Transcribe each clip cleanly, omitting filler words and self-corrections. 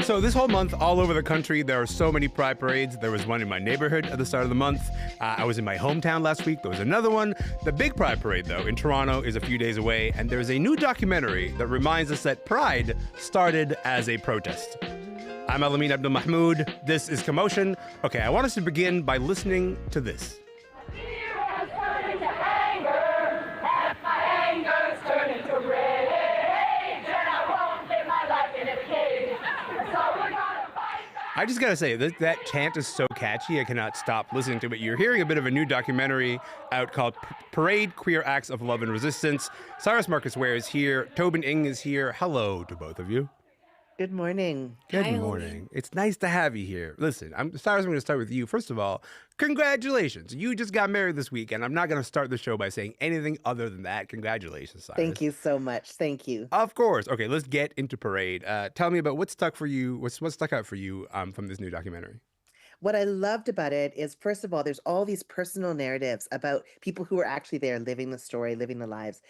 So this whole month, all over the country, there are so many pride parades. There was one in my neighborhood at the start of the month. I was in my hometown last week. There was another one. The big pride parade, though, in Toronto is a few days away, and there's a new documentary that reminds us that pride started as a protest. I'm Elamin Abdelmahmoud. This is Commotion. Okay, I want us to begin by listening to this. I just gotta say, that chant is so catchy, I cannot stop listening to it. You're hearing a bit of a new documentary out called Parade, Queer Acts of Love and Resistance. Cyrus Marcus Ware is here. Tobin is here. Hello to both of you. Good morning. Good morning. It's nice to have you here. Listen, Cyrus, I'm going to start with you. First of all, congratulations. You just got married this week, and I'm not going to start the show by saying anything other than that. Congratulations, Cyrus. Thank you so much. Thank you. Of course. Okay, let's get into Parade. Tell me about what stuck for you. What stuck out for you from this new documentary? What I loved about it is, first of all, there's all these personal narratives about people who are actually there living the story, living the lives.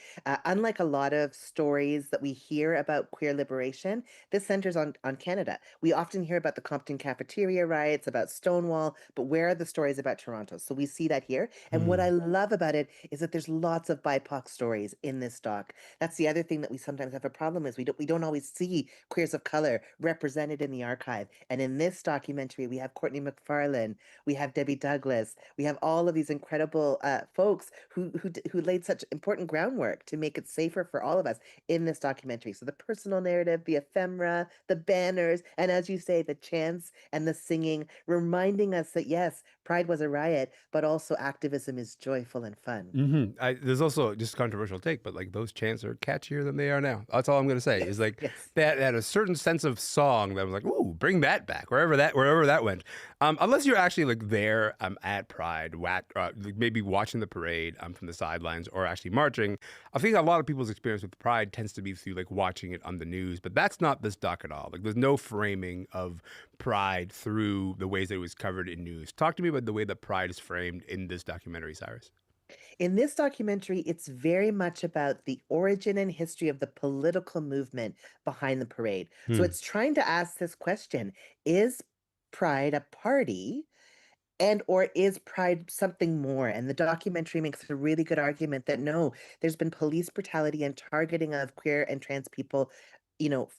Unlike a lot of stories that we hear about queer liberation, this centers on Canada. We often hear about the Compton cafeteria riots, about Stonewall, but where are the stories about Toronto? So we see that here. And what I love about it is that there's lots of BIPOC stories in this doc. That's the other thing that we sometimes have a problem is we don't always see queers of color represented in the archive. And in this documentary, we have Courtney McFarlane, we have Debbie Douglas, we have all of these incredible folks who laid such important groundwork to make it safer for all of us in this documentary. So the personal narrative, the ephemera, the banners, and as you say, the chants and the singing, reminding us that yes, Pride was a riot, but also activism is joyful and fun. There's also just a controversial take, but like those chants are catchier than they are now. That's all I'm going to say. Is like that had a certain sense of song that was like, ooh, bring that back wherever that went. Unless you're actually like there at Pride, maybe watching the parade from the sidelines or actually marching. I think a lot of people's experience with Pride tends to be through like watching it on the news, but that's not this doc at all. Like there's no framing of Pride through the ways that it was covered in news. Talk to me about the way that Pride is framed in this documentary, Cyrus. In this documentary, it's very much about the origin and history of the political movement behind the parade. So it's trying to ask this question, is Pride a party? And or is Pride something more? And the documentary makes a really good argument that no, there's been police brutality and targeting of queer and trans people,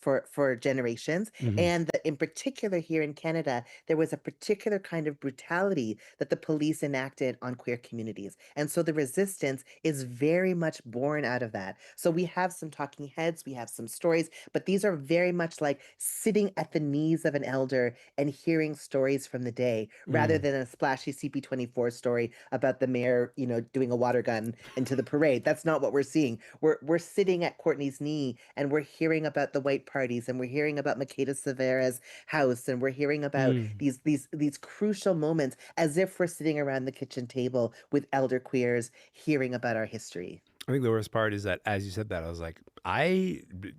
for generations. And that in particular here in Canada, there was a particular kind of brutality that the police enacted on queer communities. And so the resistance is very much born out of that. So we have some talking heads, we have some stories, but these are very much like sitting at the knees of an elder and hearing stories from the day rather than a splashy CP24 story about the mayor, doing a water gun into the parade. That's not what we're seeing. We're sitting at Courtney's knee and we're hearing about the white parties, and we're hearing about Makeda Severa's house, and we're hearing about these crucial moments as if we're sitting around the kitchen table with elder queers hearing about our history. I think the worst part is that as you said that, I was like,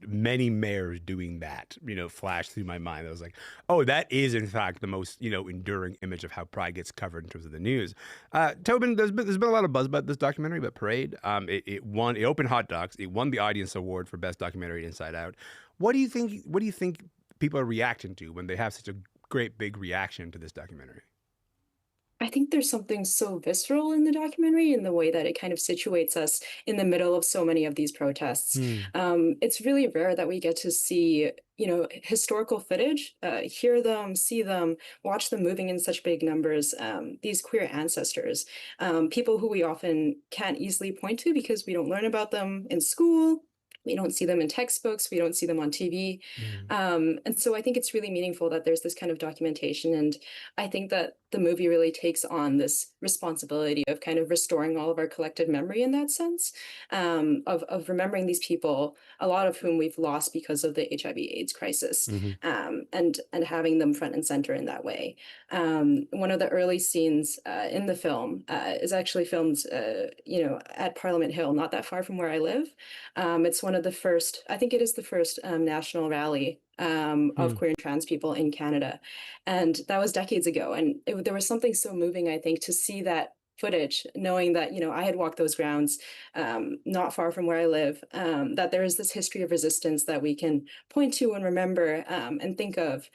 many mayors doing that, flashed through my mind. I was like, oh, that is in fact the most, enduring image of how Pride gets covered in terms of the news. Tobin, there's been a lot of buzz about this documentary, about Parade. It opened Hot Docs. It won the Audience Award for Best Documentary Inside Out. What do you think people are reacting to when they have such a great big reaction to this documentary? I think there's something so visceral in the documentary in the way that it kind of situates us in the middle of so many of these protests. It's really rare that we get to see, historical footage, hear them, see them, watch them moving in such big numbers, these queer ancestors, people who we often can't easily point to because we don't learn about them in school. We don't see them in textbooks. We don't see them on TV. And so I think it's really meaningful that there's this kind of documentation. And I think that the movie really takes on this responsibility of kind of restoring all of our collective memory in that sense, of remembering these people, a lot of whom we've lost because of the HIV/AIDS crisis, and having them front and center in that way. One of the early scenes in the film is actually filmed, at Parliament Hill, not that far from where I live. It's one of the first, I think it is the first national rally of queer and trans people in Canada. And that was decades ago. And there was something so moving, I think, to see that footage, knowing that, I had walked those grounds not far from where I live, that there is this history of resistance that we can point to and remember and think of,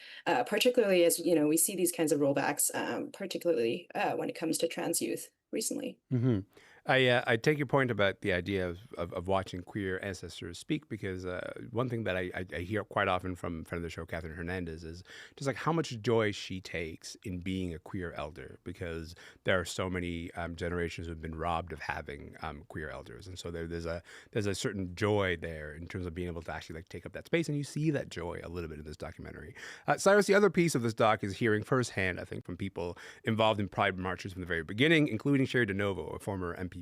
particularly as, we see these kinds of rollbacks, particularly when it comes to trans youth recently. Mm-hmm. I take your point about the idea of watching queer ancestors speak, because one thing that I hear quite often from friend of the show, Catherine Hernandez, is just like how much joy she takes in being a queer elder, because there are so many generations who have been robbed of having queer elders, and so there's a certain joy there in terms of being able to actually like take up that space, and you see that joy a little bit in this documentary. Cyrus, the other piece of this doc is hearing firsthand, I think, from people involved in Pride marches from the very beginning, including Sherry DeNovo, a former MPP.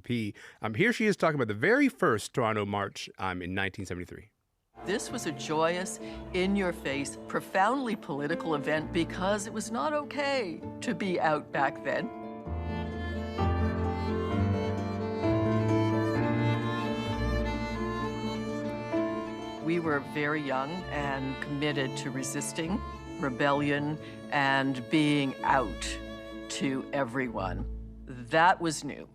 Here she is talking about the very first Toronto March in 1973. This was a joyous, in-your-face, profoundly political event because it was not okay to be out back then. We were very young and committed to resisting rebellion and being out to everyone. That was new.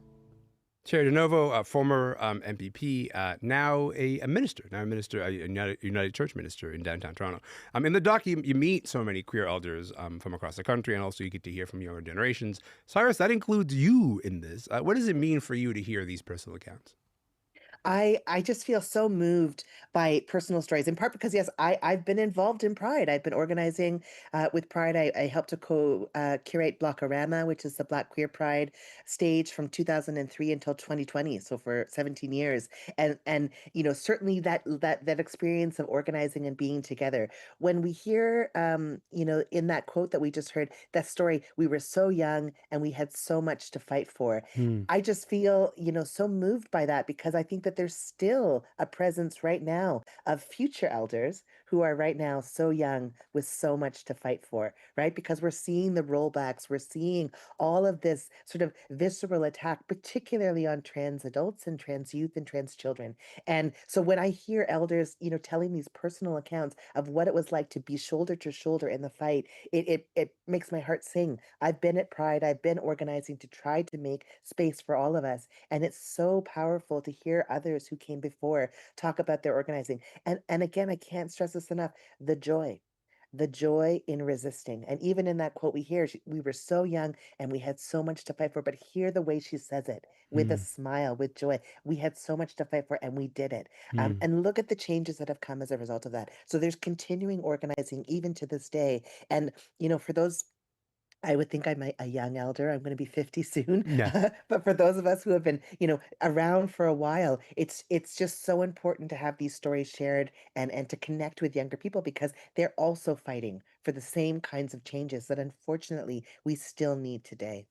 Sherry DeNovo, a former MPP, now a minister, a United Church minister in downtown Toronto. In the doc, you meet so many queer elders from across the country, and also you get to hear from younger generations. Cyrus, that includes you in this. What does it mean for you to hear these personal accounts? I just feel so moved by personal stories, in part because, yes, I've been involved in Pride. I've been organizing with Pride. I helped to curate Blockorama, which is the Black Queer Pride stage from 2003 until 2020, so for 17 years. And certainly that experience of organizing and being together. When we hear, in that quote that we just heard, that story, we were so young and we had so much to fight for. I just feel, so moved by that, because I think that there's still a presence right now of future elders who are right now so young with so much to fight for, right? Because we're seeing the rollbacks, we're seeing all of this sort of visceral attack, particularly on trans adults and trans youth and trans children. And so when I hear elders, telling these personal accounts of what it was like to be shoulder to shoulder in the fight, it makes my heart sing. I've been at Pride, I've been organizing to try to make space for all of us. And it's so powerful to hear others who came before talk about their organizing. And again, I can't stress this enough, the joy in resisting. And even in that quote we hear, we were so young and we had so much to fight for, but hear the way she says it with a smile, with joy. We had so much to fight for and we did it. And look at the changes that have come as a result of that. So there's continuing organizing even to this day. And, for those, I would think I'm a young elder. I'm going to be 50 soon. Yeah. But for those of us who have been, around for a while, it's just so important to have these stories shared and to connect with younger people, because they're also fighting for the same kinds of changes that unfortunately we still need today.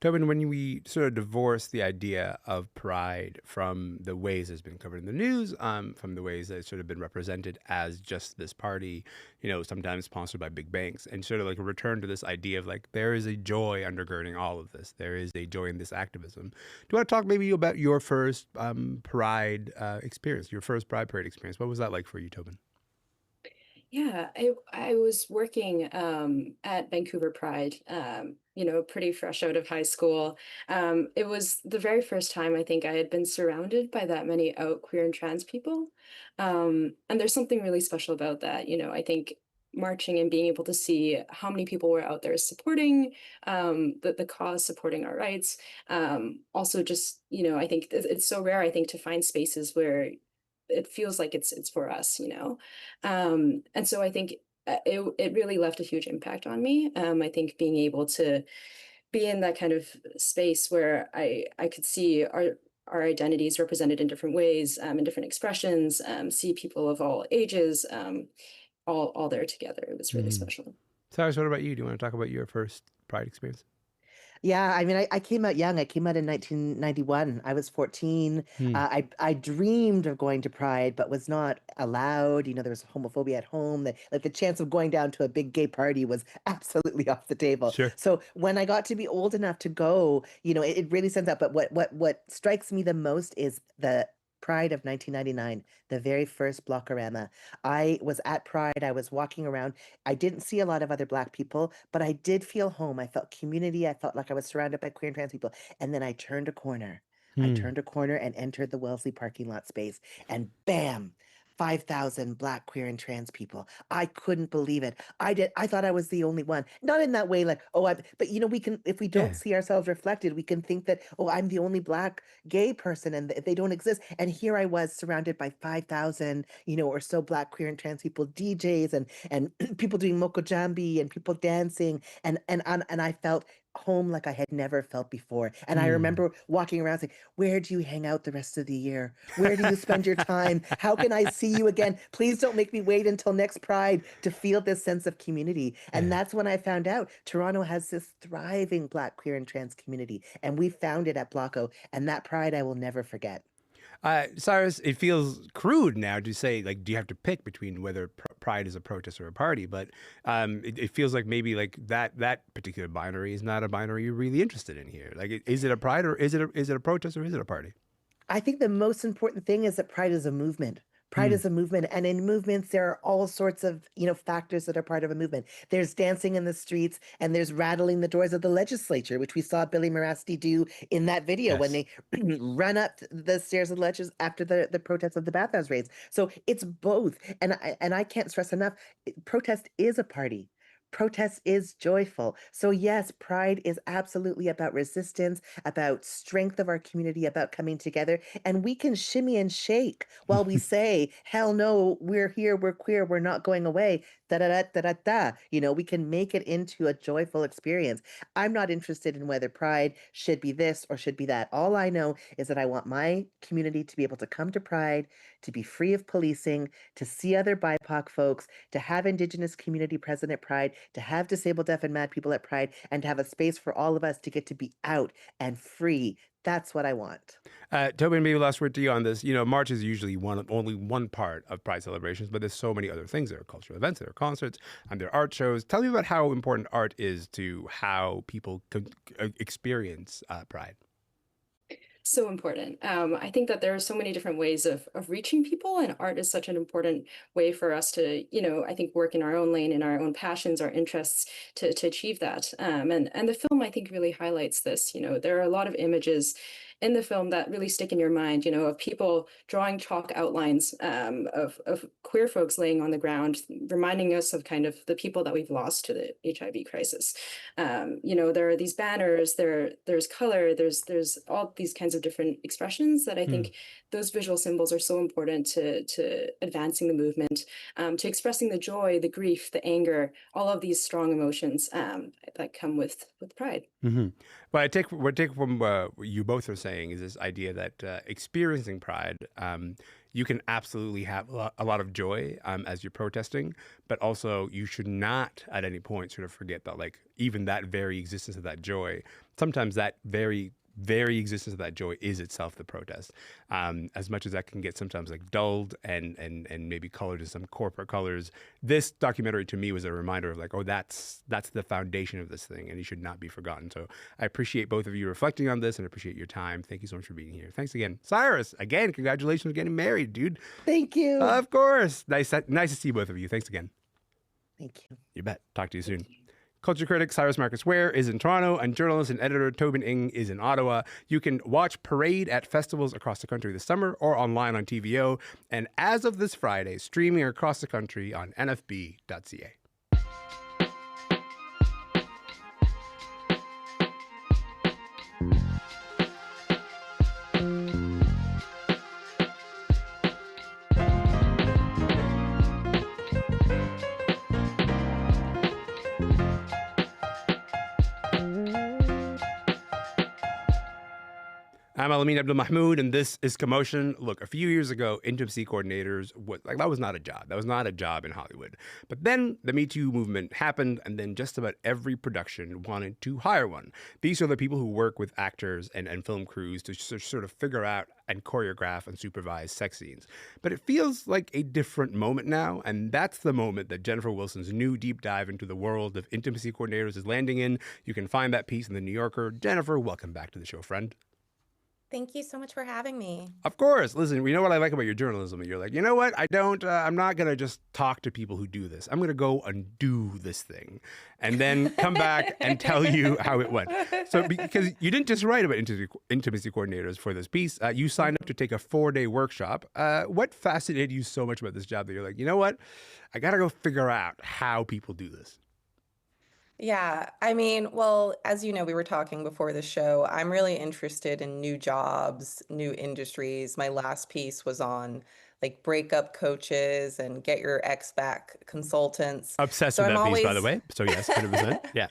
Tobin, when we sort of divorce the idea of pride from the ways it's been covered in the news, from the ways that it's sort of been represented as just this party, sometimes sponsored by big banks, and sort of like a return to this idea of like, there is a joy undergirding all of this. There is a joy in this activism. Do you want to talk maybe about your first pride experience, your first Pride Parade experience? What was that like for you, Tobin? Yeah, I was working at Vancouver Pride, pretty fresh out of high school. It was the very first time I think I had been surrounded by that many out queer and trans people. And there's something really special about that. I think marching and being able to see how many people were out there supporting the cause, supporting our rights. Also just, I think it's so rare, I think, to find spaces where it feels like it's for us, and so I think it really left a huge impact on me. I think being able to be in that kind of space where I could see our identities represented in different ways, in different expressions, see people of all ages, all there together. It was really special. Cyrus, what about you? Do you want to talk about your first Pride experience? Yeah, I mean, I came out young. I came out in 1991. I was 14. I dreamed of going to Pride, but was not allowed. There was homophobia at home. The chance of going down to a big gay party was absolutely off the table. Sure. So when I got to be old enough to go, it really stands out. But what strikes me the most is the Pride of 1999, the very first Blockorama. I was at Pride. I was walking around. I didn't see a lot of other Black people, but I did feel home. I felt community. I felt like I was surrounded by queer and trans people. And then I turned a corner. I turned a corner and entered the Wellesley parking lot space, and bam, 5,000 Black, queer, and trans people. I couldn't believe it. I thought I was the only one. Not in that way, like, oh, but we can, if we don't Yeah. see ourselves reflected, we can think that, oh, I'm the only Black gay person and they don't exist. And here I was surrounded by 5,000, or so Black, queer, and trans people, DJs and people doing mokojambi and people dancing. And I felt home like I had never felt before. And I remember walking around saying, where do you hang out the rest of the year? Where do you spend your time? How can I see you again? Please don't make me wait until next Pride to feel this sense of community. And that's when I found out Toronto has this thriving Black, queer, and trans community. And we found it at Blocko. And that Pride I will never forget. Cyrus, it feels crude now to say, like, do you have to pick between whether Pride is a protest or a party? But it feels like maybe like that particular binary is not a binary you're really interested in here. Like, is it a Pride or is it a protest or is it a party? I think the most important thing is that Pride is a movement. Pride is a movement, and in movements there are all sorts of factors that are part of a movement. There's dancing in the streets, and there's rattling the doors of the legislature, which we saw Billy Morasti do in that video when they run up the stairs of the legislature after the protests of the bathhouse raids. So it's both, and I can't stress enough: protest is a party. Protest is joyful. So yes, Pride is absolutely about resistance, about strength of our community, about coming together. And we can shimmy and shake while we say, hell no, we're here, we're queer, we're not going away. Da da da da da da. We can make it into a joyful experience. I'm not interested in whether Pride should be this or should be that. All I know is that I want my community to be able to come to Pride, to be free of policing, to see other BIPOC folks, to have Indigenous community present at Pride, to have disabled, deaf, and mad people at Pride, and to have a space for all of us to get to be out and free. That's what I want. Tobin, maybe last word to you on this. March is usually only one part of Pride celebrations, but there's so many other things. There are cultural events, there are concerts, and there are art shows. Tell me about how important art is to how people experience Pride. So important. I think that there are so many different ways of reaching people, and art is such an important way for us to, I think, work in our own lane, in our own passions, our interests to achieve that. And the film, I think, really highlights this. There are a lot of images in the film that really stick in your mind, of people drawing chalk outlines of queer folks laying on the ground, reminding us of kind of the people that we've lost to the HIV crisis. There are these banners, there's color, there's all these kinds of different expressions that I think those visual symbols are so important to advancing the movement, to expressing the joy, the grief, the anger, all of these strong emotions that come with Pride. Mm-hmm. But I take from what you both are saying is this idea that experiencing Pride, you can absolutely have a lot of joy as you're protesting, but also you should not at any point sort of forget that, like, even that very existence of that joy, sometimes that very existence of that joy is itself the protest. As much as that can get sometimes like dulled and maybe colored in some corporate colors, this documentary to me was a reminder of like, oh, that's the foundation of this thing, and it should not be forgotten. So I appreciate both of you reflecting on this and appreciate your time. Thank you so much for being here. Thanks again. Cyrus, again, congratulations on getting married, dude. Thank you. Of course. Nice to see both of you. Thanks again. Thank you. You bet. Talk to you soon. Culture critic Cyrus Marcus Ware is in Toronto, and journalist and editor Tobin Ng is in Ottawa. You can watch Parade at festivals across the country this summer or online on TVO. And as of this Friday, streaming across the country on nfb.ca. I'm Elamin Abdelmahmoud, and this is Commotion. Look, a few years ago, intimacy coordinators, that was not a job. That was not a job in Hollywood. But then the Me Too movement happened, and then just about every production wanted to hire one. These are the people who work with actors and film crews to sort of figure out and choreograph and supervise sex scenes. But it feels like a different moment now, and that's the moment that Jennifer Wilson's new deep dive into the world of intimacy coordinators is landing in. You can find that piece in The New Yorker. Jennifer, welcome back to the show, friend. Thank you so much for having me. Of course. Listen, you know what I like about your journalism? You're like, you know what? I'm not going to just talk to people who do this. I'm going to go and do this thing and then come back and tell you how it went. So because you didn't just write about intimacy coordinators for this piece, you signed up to take a 4-day workshop. What fascinated you so much about this job that you're like, you know what? I got to go figure out how people do this. Yeah, I mean, well, as you know, we were talking before the show. I'm really interested in new jobs, new industries. My last piece was on like breakup coaches and get your ex back consultants. Obsessed So with I'm that piece, by the always way. So yes, 100%. Yeah.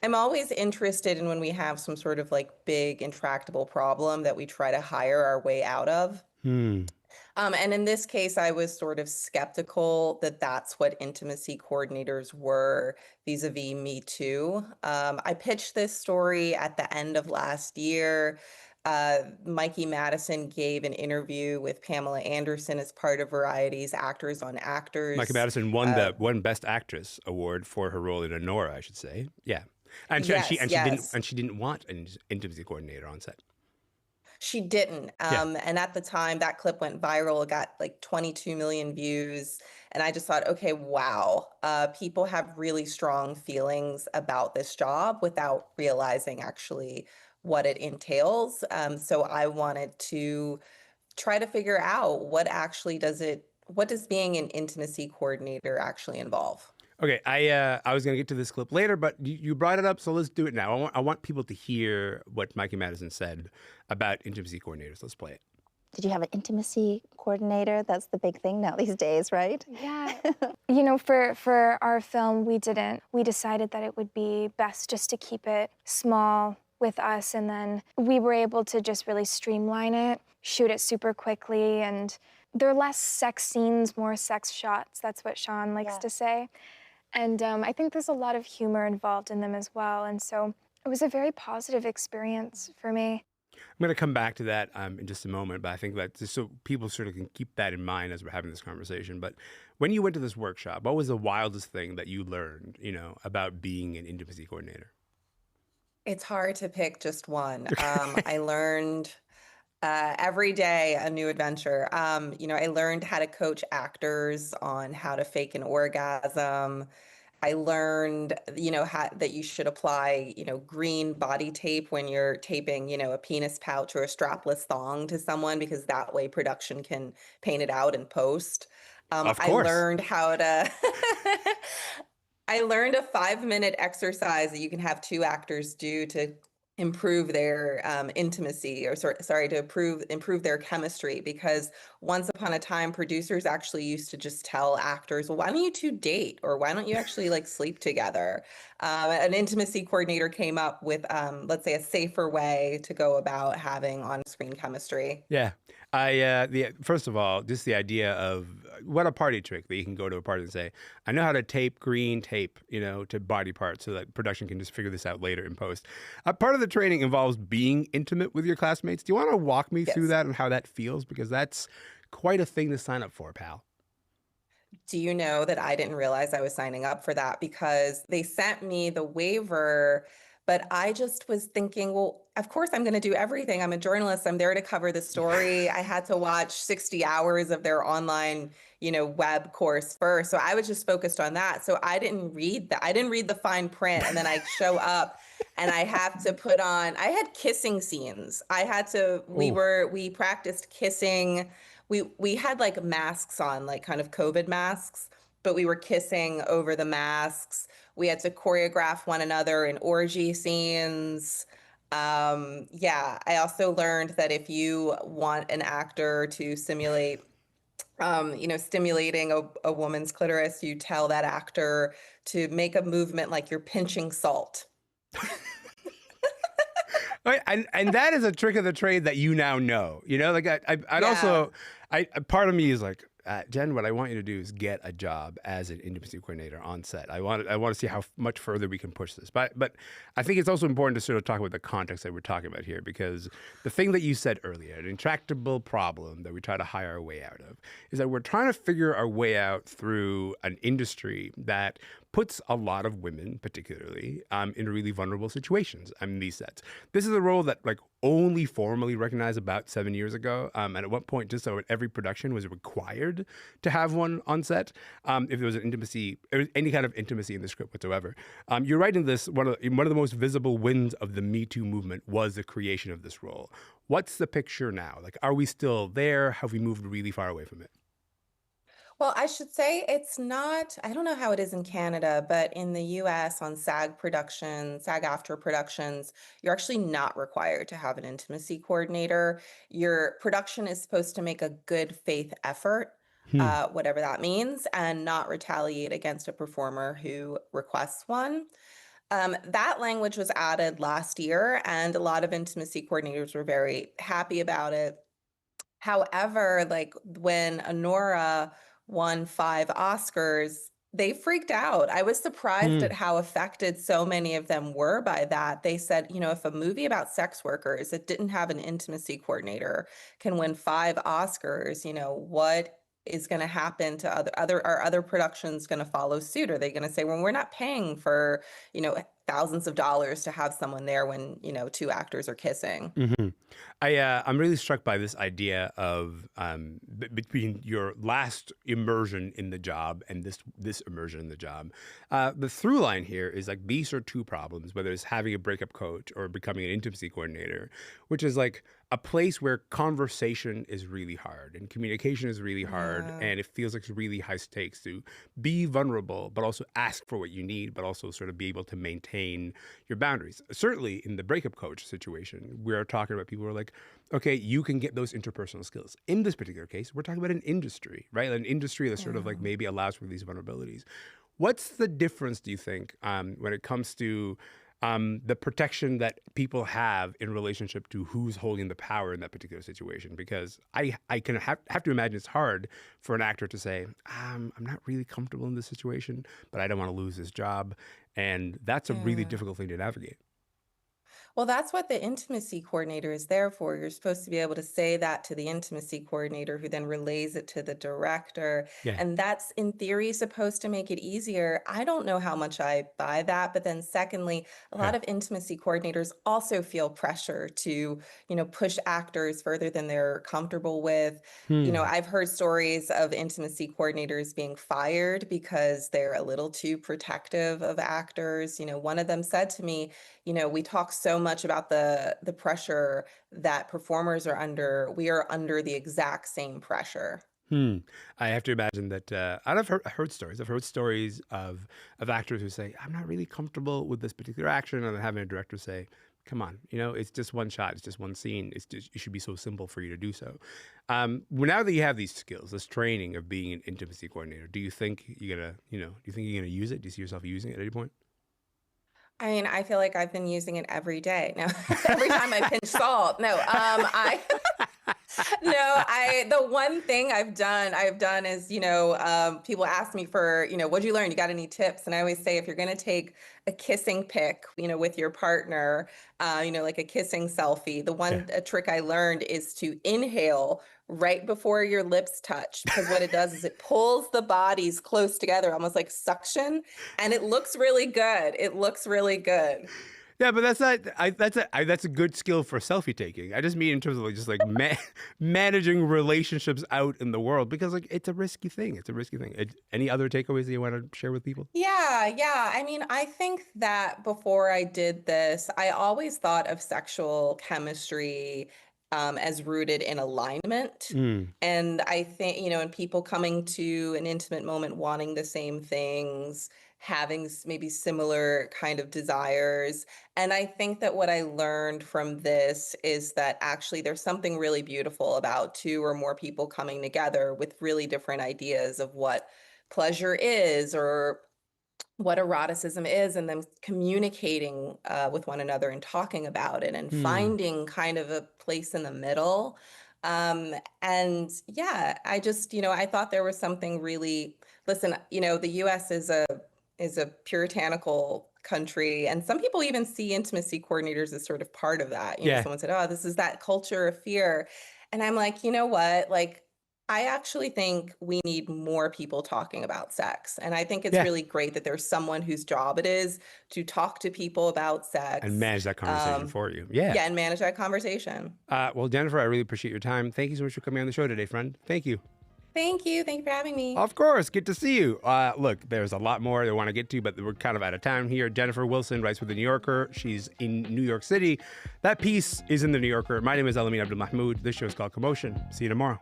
I'm always interested in when we have some sort of like big intractable problem that we try to hire our way out of. Hmm. And in this case, I was sort of skeptical that that's what intimacy coordinators were vis-a-vis Me Too. I pitched this story at the end of last year. Mikey Madison gave an interview with Pamela Anderson as part of Variety's Actors on Actors. Mikey Madison won the Best Actress award for her role in Honora, I should say. Yeah. And she didn't want an intimacy coordinator on set. She didn't. Yeah. And at the time, that clip went viral. It got like 22 million views. And I just thought, okay, wow, people have really strong feelings about this job without realizing actually what it entails. So I wanted to try to figure out what does being an intimacy coordinator actually involve? Okay, I was going to get to this clip later, but you brought it up, so let's do it now. I want people to hear what Mikey Madison said about intimacy coordinators. Let's play it. Did you have an intimacy coordinator? That's the big thing now these days, right? Yeah. You know, for our film, we didn't. We decided that it would be best just to keep it small with us, and then we were able to just really streamline it, shoot it super quickly, and there are less sex scenes, more sex shots. That's what Sean likes to say. And I think there's a lot of humor involved in them as well. And so it was a very positive experience for me. I'm going to come back to that in just a moment, but I think that just so people sort of can keep that in mind as we're having this conversation. But when you went to this workshop, what was the wildest thing that you learned, about being an intimacy coordinator? It's hard to pick just one. I learned every day a new adventure. I learned how to coach actors on how to fake an orgasm. I learned, that you should apply, green body tape when you're taping, a penis pouch or a strapless thong to someone, because that way production can paint it out in post. Of course. I learned how to, I learned a 5-minute exercise that you can have 2 actors do to improve their intimacy, or to improve their chemistry, because once upon a time producers actually used to just tell actors, well, why don't you 2 date, or why don't you actually like sleep together? An intimacy coordinator came up with let's say a safer way to go about having on-screen chemistry. Yeah. First of all, just the idea of what a party trick that you can go to a party and say, I know how to tape green tape, to body parts so that production can just figure this out later in post. Part of the training involves being intimate with your classmates. Do you want to walk me through that and how that feels? Because that's quite a thing to sign up for, pal. Do you know that I didn't realize I was signing up for that, because they sent me the waiver, but I just was thinking, well, of course I'm going to do everything. I'm a journalist. I'm there to cover the story. I had to watch 60 hours of their online, web course first. So I was just focused on that. So I didn't read that. I didn't read the fine print. And then I show up and I have to I had kissing scenes. We practiced kissing. We had like masks on, like kind of COVID masks, but we were kissing over the masks. We had to choreograph one another in orgy scenes. I also learned that if you want an actor to simulate, stimulating a woman's clitoris, you tell that actor to make a movement like you're pinching salt. Right, and that is a trick of the trade that you now know. I'd also, part of me is like, Jen, what I want you to do is get a job as an intimacy coordinator on set. I want to see how much further we can push this. But I think it's also important to sort of talk about the context that we're talking about here, because the thing that you said earlier, an intractable problem that we try to hire our way out of, is that we're trying to figure our way out through an industry that puts a lot of women, particularly, in really vulnerable situations in these sets. This is a role that like only formally recognized about 7 years ago, and at one point, just so every production was required to have one on set if there was an intimacy, any kind of intimacy in the script whatsoever. You're right in this. One of the most visible wins of the Me Too movement was the creation of this role. What's the picture now? Like, are we still there? Have we moved really far away from it? Well, I should say it's not, I don't know how it is in Canada, but in the US on SAG productions, SAG-AFTRA productions, you're actually not required to have an intimacy coordinator. Your production is supposed to make a good faith effort, whatever that means, and not retaliate against a performer who requests one. That language was added last year, and a lot of intimacy coordinators were very happy about it. However, like when Honora won 5 Oscars, they freaked out. I was surprised at how affected so many of them were by that. They said, you know, if a movie about sex workers that didn't have an intimacy coordinator can win 5 Oscars, you know, what is going to happen to other productions going to follow suit? Are they going to say, well, we're not paying for, you know, thousands of dollars to have someone there when, you know, 2 actors are kissing? I'm really struck by this idea of between your last immersion in the job and this immersion in the job. The through line here is like these are 2 problems, whether it's having a breakup coach or becoming an intimacy coordinator, which is like a place where conversation is really hard and communication is really hard, and it feels like it's really high stakes to be vulnerable, but also ask for what you need, but also sort of be able to maintain your boundaries. Certainly in the breakup coach situation, we're talking about people who are like, okay, you can get those interpersonal skills. In this particular case, we're talking about an industry, right? An industry that sort of like maybe allows for these vulnerabilities. What's the difference, do you think, when it comes to the protection that people have in relationship to who's holding the power in that particular situation? Because I can have to imagine it's hard for an actor to say, I'm not really comfortable in this situation, but I don't want to lose this job. And that's a really difficult thing to navigate. Well, that's what the intimacy coordinator is there for. You're supposed to be able to say that to the intimacy coordinator, who then relays it to the director. Yeah. And that's, in theory, supposed to make it easier. I don't know how much I buy that. But then secondly, a lot of intimacy coordinators also feel pressure to, you know, push actors further than they're comfortable with. You know, I've heard stories of intimacy coordinators being fired because they're a little too protective of actors. You know, one of them said to me, you know, we talk so much about the pressure that performers are under. We are under the exact same pressure. I have to imagine that, and I've heard stories. I've heard stories of actors who say, I'm not really comfortable with this particular action, and then having a director say, come on, you know, it's just one shot, it's just one scene. It's just, it should be so simple for you to do so. Well, now that you have these skills, this training of being an intimacy coordinator, do you think you're gonna, do you think you're gonna use it? Do you see yourself using it at any point? I mean, I feel like I've been using it every day. No, every time I pinch salt. No, the one thing I've done is, you know, people ask me for, you know, what'd you learn? You got any tips? And I always say, if you're going to take a kissing pic, you know, with your partner, you know, like a kissing selfie, the one trick I learned is to inhale right before your lips touch, because what it does is it pulls the bodies close together, almost like suction, and it looks really good. It looks really good. Yeah, but that's not. That's a good skill for selfie taking. I just mean in terms of like just like managing relationships out in the world, because like it's a risky thing. It's a risky thing. Any other takeaways that you want to share with people? Yeah. I mean, I think that before I did this, I always thought of sexual chemistry as rooted in alignment. And I think, you know, and people coming to an intimate moment wanting the same things, having maybe similar kind of desires. And I think that what I learned from this is that actually there's something really beautiful about 2 or more people coming together with really different ideas of what pleasure is or what eroticism is, and then communicating with one another and talking about it and finding kind of a place in the middle. And yeah, I just, I thought there was something really, listen, the US is a puritanical country, and some people even see intimacy coordinators as sort of part of that. Yeah. Someone said, "Oh, this is that culture of fear." And I'm like, you know what? Like, I actually think we need more people talking about sex. And I think it's Yeah. really great that there's someone whose job it is to talk to people about sex And manage that conversation for you. Yeah. Yeah, and manage that conversation. Well, Jennifer, I really appreciate your time. Thank you so much for coming on the show today, friend. Thank you. Thank you. Thank you for having me. Of course. Good to see you. Look, there's a lot more I want to get to, but we're kind of out of time here. Jennifer Wilson writes for The New Yorker. She's in New York City. That piece is in The New Yorker. My name is Elamin Abdelmahmoud. This show is called Commotion. See you tomorrow.